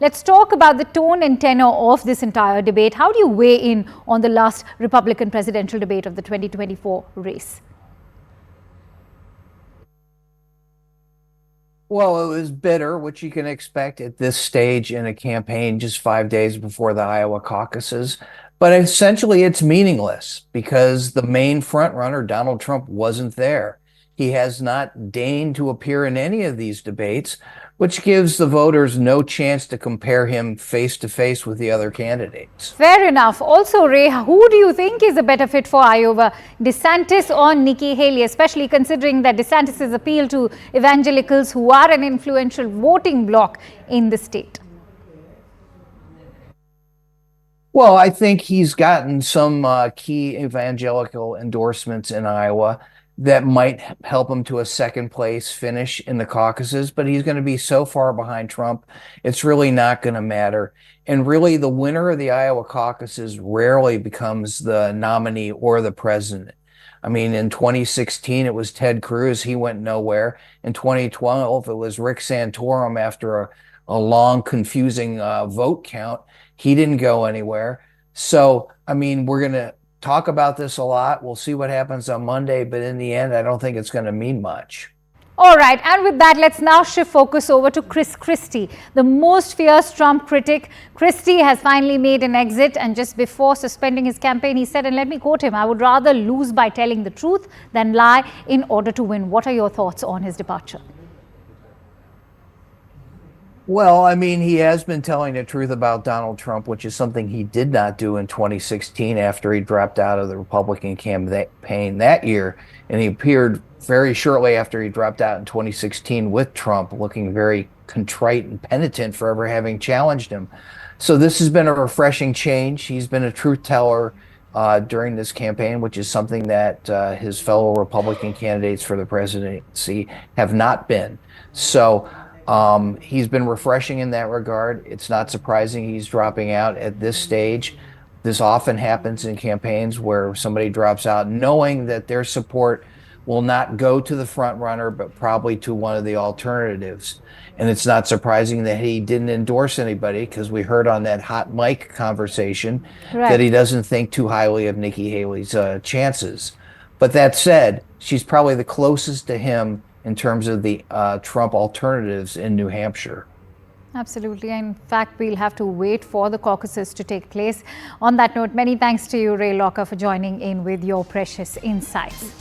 Let's talk about the tone and tenor of this entire debate. How do you weigh in on the last Republican presidential debate of the 2024 race? Well, it was bitter, which you can expect at this stage in a campaign just 5 days before the Iowa caucuses. But essentially, it's meaningless because the main frontrunner, Donald Trump, wasn't there. He has not deigned to appear in any of these debates, which gives the voters no chance to compare him face to face with the other candidates. Fair enough. Also, Ray, who do you think is a better fit for Iowa, DeSantis or Nikki Haley, especially considering that DeSantis' appeal to evangelicals who are an influential voting bloc in the state? Well, I think he's gotten some key evangelical endorsements in Iowa that might help him to a second place finish in the caucuses, but he's going to be so far behind Trump, it's really not going to matter. And really, the winner of the Iowa caucuses rarely becomes the nominee or the president. I mean, in 2016, it was Ted Cruz. He went nowhere. In 2012, it was Rick Santorum after a long, confusing vote count. He didn't go anywhere. So, I mean, we're going to talk about this a lot. We'll see what happens on Monday, but in the end, I don't think it's going to mean much. All right, and with that, let's now shift focus over to Chris Christie, the most fierce Trump critic. Christie has finally made an exit, and just before suspending his campaign, he said, and let me quote him, "I would rather lose by telling the truth than lie in order to win." What are your thoughts on his departure? Well, I mean, he has been telling the truth about Donald Trump, which is something he did not do in 2016 after he dropped out of the Republican campaign that year. And he appeared very shortly after he dropped out in 2016 with Trump, looking very contrite and penitent for ever having challenged him. So this has been a refreshing change. He's been a truth teller during this campaign, which is something that his fellow Republican candidates for the presidency have not been. So he's been refreshing in that regard. It's not surprising he's dropping out at this stage. This often happens in campaigns where somebody drops out knowing that their support will not go to the front runner, but probably to one of the alternatives. And it's not surprising that he didn't endorse anybody, because we heard on that hot mic conversation that he doesn't think too highly of Nikki Haley's chances. But that said, she's probably the closest to him in terms of the Trump alternatives in New Hampshire. Absolutely. In fact, we'll have to wait for the caucuses to take place. On that note, many thanks to you, Ray Locker, for joining in with your precious insights.